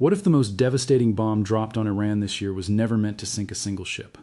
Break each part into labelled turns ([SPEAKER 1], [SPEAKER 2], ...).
[SPEAKER 1] What if the most devastating bomb dropped on Iran this year was never meant to sink a single ship?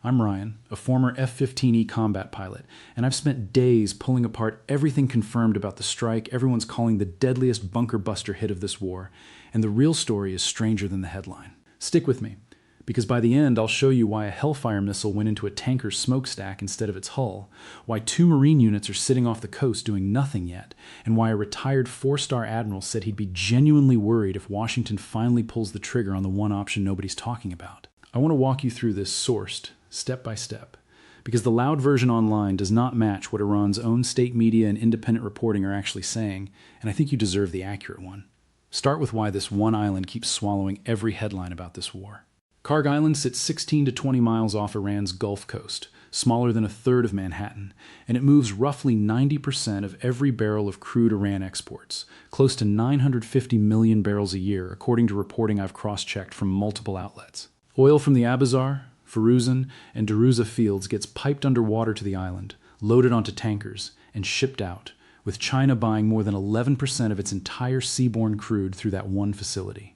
[SPEAKER 1] I'm Ryan, a former F-15E combat pilot, and I've spent days pulling apart everything confirmed about the strike everyone's calling the deadliest bunker buster hit of this war, and the real story is stranger than the headline. Stick with me, because by the end I'll show you why a Hellfire missile went into a tanker's smokestack instead of its hull, why 2 Marine units are sitting off the coast doing nothing yet, and why a retired 4-star admiral said he'd be genuinely worried if Washington finally pulls the trigger on the one option nobody's talking about. I want to walk you through this sourced, step by step, because the loud version online does not match what Iran's own state media and independent reporting are actually saying, and I think you deserve the accurate one. Start with why this one island keeps swallowing every headline about this war. Kharg Island sits 16 to 20 miles off Iran's Gulf Coast, smaller than a third of Manhattan, and it moves roughly 90% of every barrel of crude Iran exports, close to 950 million barrels a year, according to reporting I've cross-checked from multiple outlets. Oil from the Abazar, Firuzan, and Deruza fields gets piped underwater to the island, loaded onto tankers, and shipped out, with China buying more than 11% of its entire seaborne crude through that one facility.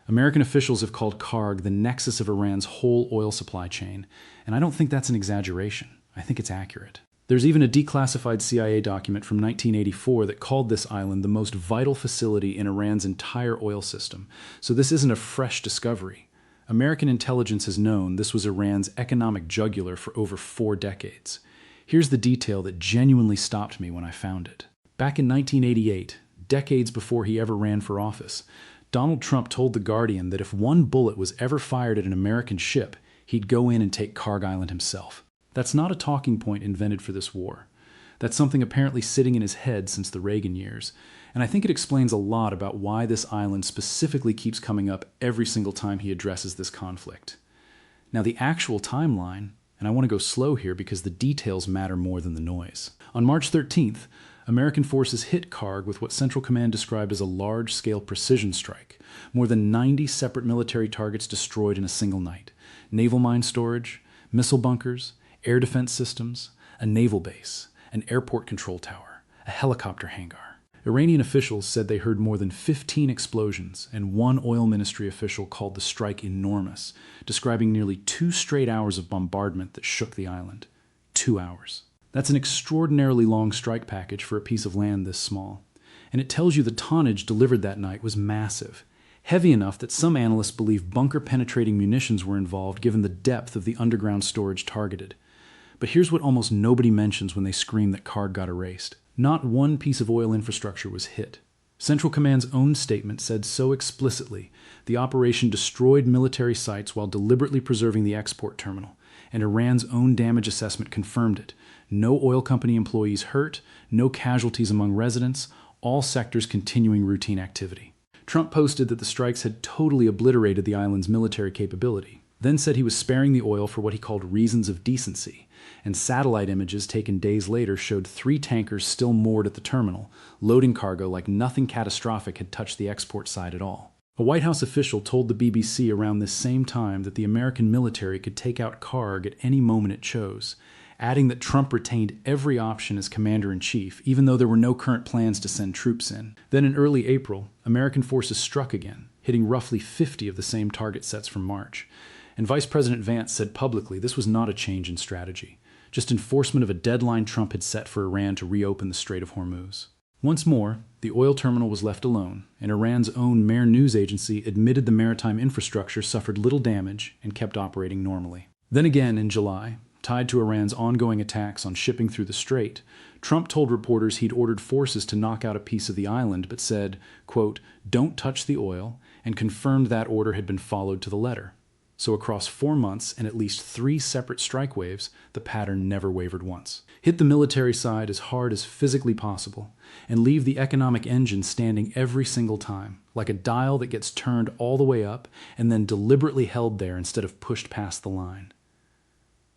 [SPEAKER 1] American officials have called Kharg the nexus of Iran's whole oil supply chain, and I don't think that's an exaggeration. I think it's accurate. There's even a declassified CIA document from 1984 that called this island the most vital facility in Iran's entire oil system, so this isn't a fresh discovery. American intelligence has known this was Iran's economic jugular for over 4 decades. Here's the detail that genuinely stopped me when I found it. Back in 1988, decades before he ever ran for office, Donald Trump told The Guardian that if one bullet was ever fired at an American ship, he'd go in and take Kharg Island himself. That's not a talking point invented for this war. That's something apparently sitting in his head since the Reagan years, and I think it explains a lot about why this island specifically keeps coming up every single time he addresses this conflict. Now, the actual timeline, and I want to go slow here because the details matter more than the noise. On March 13th, American forces hit Kharg with what Central Command described as a large-scale precision strike. More than 90 separate military targets destroyed in a single night. Naval mine storage, missile bunkers, air defense systems, a naval base, an airport control tower, a helicopter hangar. Iranian officials said they heard more than 15 explosions, and one oil ministry official called the strike enormous, describing nearly 2 straight hours of bombardment that shook the island. 2 hours. That's an extraordinarily long strike package for a piece of land this small. And it tells you the tonnage delivered that night was massive, heavy enough that some analysts believe bunker-penetrating munitions were involved given the depth of the underground storage targeted. But here's what almost nobody mentions when they scream that Kharg got erased. Not one piece of oil infrastructure was hit. Central Command's own statement said so explicitly the operation destroyed military sites while deliberately preserving the export terminal, and Iran's own damage assessment confirmed it. No oil company employees hurt, no casualties among residents, all sectors continuing routine activity. Trump posted that the strikes had totally obliterated the island's military capability, then said he was sparing the oil for what he called reasons of decency, and satellite images taken days later showed 3 tankers still moored at the terminal, loading cargo like nothing catastrophic had touched the export side at all. A White House official told the BBC around this same time that the American military could take out Kharg at any moment it chose, adding that Trump retained every option as commander-in-chief, even though there were no current plans to send troops in. Then in early April, American forces struck again, hitting roughly 50 of the same target sets from March. And Vice President Vance said publicly this was not a change in strategy, just enforcement of a deadline Trump had set for Iran to reopen the Strait of Hormuz. Once more, the oil terminal was left alone, and Iran's own Mehr news agency admitted the maritime infrastructure suffered little damage and kept operating normally. Then again in July, tied to Iran's ongoing attacks on shipping through the strait, Trump told reporters he'd ordered forces to knock out a piece of the island, but said, quote, "Don't touch the oil," and confirmed that order had been followed to the letter. So across 4 months and at least 3 separate strike waves, the pattern never wavered once. Hit the military side as hard as physically possible, and leave the economic engine standing every single time, like a dial that gets turned all the way up and then deliberately held there instead of pushed past the line.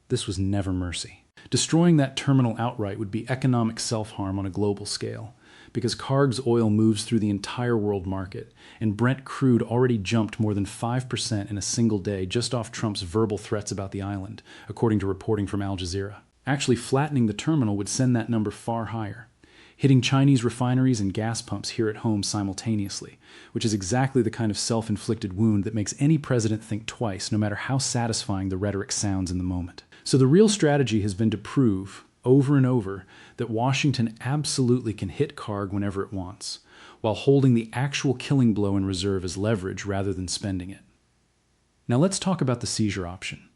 [SPEAKER 1] This was never mercy. Destroying that terminal outright would be economic self-harm on a global scale, because Kharg's oil moves through the entire world market, and Brent crude already jumped more than 5% in a single day just off Trump's verbal threats about the island, according to reporting from Al Jazeera. Actually flattening the terminal would send that number far higher. hitting Chinese refineries and gas pumps here at home simultaneously, which is exactly the kind of self-inflicted wound that makes any president think twice, no matter how satisfying the rhetoric sounds in the moment. So the real strategy has been to prove, over and over, that Washington absolutely can hit Kharg whenever it wants, while holding the actual killing blow in reserve as leverage rather than spending it. Now let's talk about the seizure option,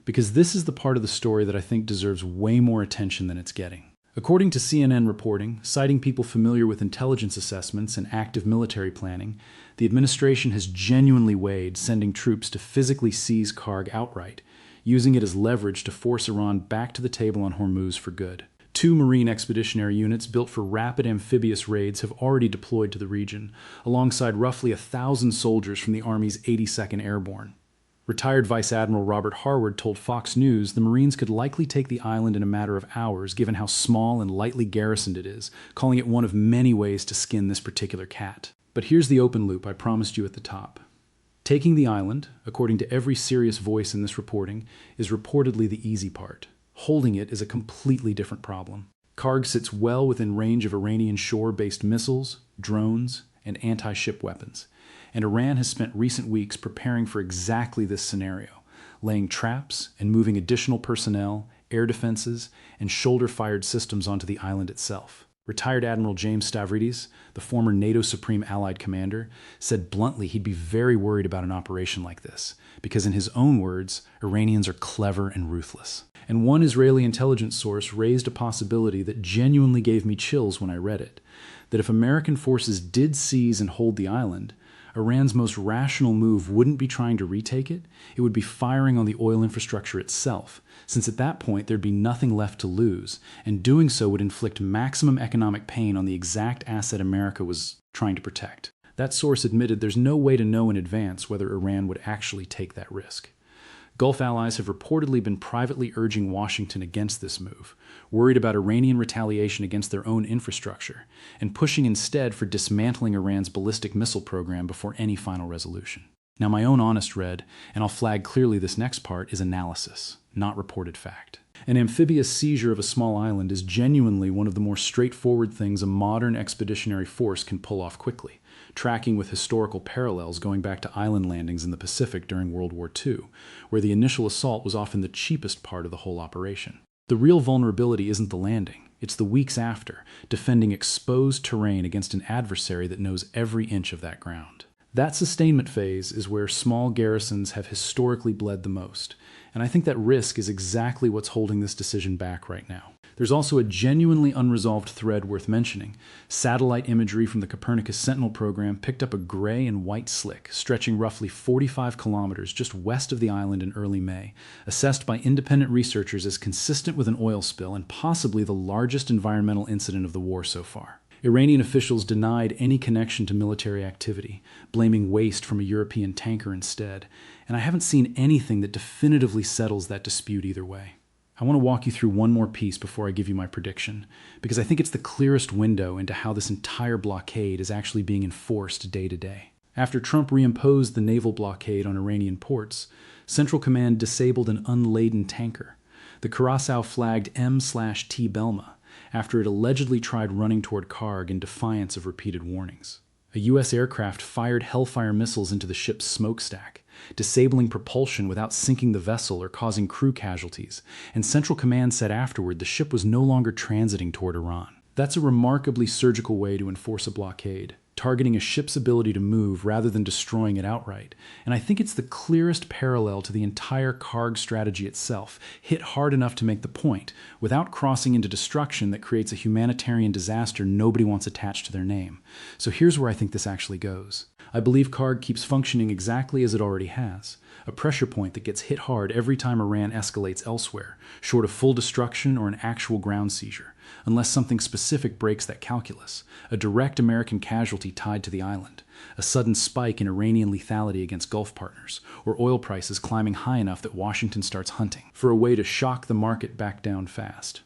[SPEAKER 1] because this is the part of the story that I think deserves way more attention than it's getting. According to CNN reporting, citing people familiar with intelligence assessments and active military planning, the administration has genuinely weighed sending troops to physically seize Kharg outright, using it as leverage to force Iran back to the table on Hormuz for good. 2 Marine expeditionary units built for rapid amphibious raids have already deployed to the region, alongside roughly 1,000 soldiers from the Army's 82nd Airborne. Retired Vice Admiral Robert Harward told Fox News the Marines could likely take the island in a matter of hours given how small and lightly garrisoned it is, calling it one of many ways to skin this particular cat. But here's the open loop I promised you at the top. Taking the island, according to every serious voice in this reporting, is reportedly the easy part. Holding it is a completely different problem. Kharg sits well within range of Iranian shore-based missiles, drones, and anti-ship weapons. And Iran has spent recent weeks preparing for exactly this scenario, laying traps and moving additional personnel, air defenses, and shoulder-fired systems onto the island itself. Retired Admiral James Stavridis, the former NATO Supreme Allied Commander, said bluntly he'd be very worried about an operation like this, because in his own words, Iranians are clever and ruthless. And one Israeli intelligence source raised a possibility that genuinely gave me chills when I read it, that if American forces did seize and hold the island, Iran's most rational move wouldn't be trying to retake it, it would be firing on the oil infrastructure itself, since at that point there'd be nothing left to lose, and doing so would inflict maximum economic pain on the exact asset America was trying to protect. That source admitted there's no way to know in advance whether Iran would actually take that risk. Gulf allies have reportedly been privately urging Washington against this move, worried about Iranian retaliation against their own infrastructure, and pushing instead for dismantling Iran's ballistic missile program before any final resolution. Now, my own honest read, and I'll flag clearly this next part, is analysis, not reported fact. An amphibious seizure of a small island is genuinely one of the more straightforward things a modern expeditionary force can pull off quickly, tracking with historical parallels going back to island landings in the Pacific during World War II, where the initial assault was often the cheapest part of the whole operation. The real vulnerability isn't the landing, it's the weeks after, defending exposed terrain against an adversary that knows every inch of that ground. That sustainment phase is where small garrisons have historically bled the most, and I think that risk is exactly what's holding this decision back right now. There's also a genuinely unresolved thread worth mentioning. Satellite imagery from the Copernicus Sentinel program picked up a gray and white slick stretching roughly 45 kilometers just west of the island in early May, assessed by independent researchers as consistent with an oil spill and possibly the largest environmental incident of the war so far. Iranian officials denied any connection to military activity, blaming waste from a European tanker instead, and I haven't seen anything that definitively settles that dispute either way. I want to walk you through one more piece before I give you my prediction, because I think it's the clearest window into how this entire blockade is actually being enforced day to day. After Trump reimposed the naval blockade on Iranian ports, Central Command disabled an unladen tanker, the Curaçao-flagged M/T Belma, after it allegedly tried running toward Kharg in defiance of repeated warnings. A U.S. aircraft fired Hellfire missiles into the ship's smokestack, disabling propulsion without sinking the vessel or causing crew casualties, and Central Command said afterward the ship was no longer transiting toward Iran. That's a remarkably surgical way to enforce a blockade, targeting a ship's ability to move rather than destroying it outright, and I think it's the clearest parallel to the entire Kharg strategy itself, hit hard enough to make the point, without crossing into destruction that creates a humanitarian disaster nobody wants attached to their name. So here's where I think this actually goes. I believe Kharg keeps functioning exactly as it already has, a pressure point that gets hit hard every time Iran escalates elsewhere, short of full destruction or an actual ground seizure, unless something specific breaks that calculus, a direct American casualty tied to the island, a sudden spike in Iranian lethality against Gulf partners, or oil prices climbing high enough that Washington starts hunting for a way to shock the market back down fast.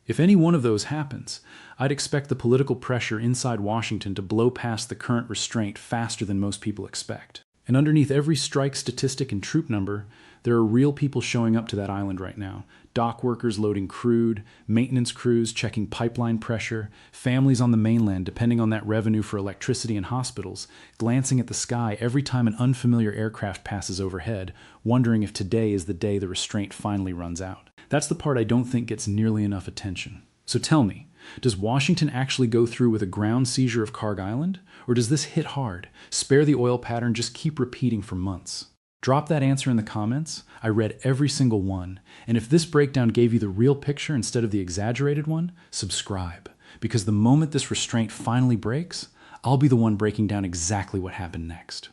[SPEAKER 1] If any one of those happens, I'd expect the political pressure inside Washington to blow past the current restraint faster than most people expect. And underneath every strike statistic and troop number, there are real people showing up to that island right now. Dock workers loading crude, maintenance crews checking pipeline pressure, families on the mainland depending on that revenue for electricity and hospitals, glancing at the sky every time an unfamiliar aircraft passes overhead, wondering if today is the day the restraint finally runs out. That's the part I don't think gets nearly enough attention. So tell me, does Washington actually go through with a ground seizure of Kharg Island? Or does this hit hard, spare the oil pattern, just keep repeating for months? Drop that answer in the comments. I read every single one. And if this breakdown gave you the real picture instead of the exaggerated one, subscribe. Because the moment this restraint finally breaks, I'll be the one breaking down exactly what happened next.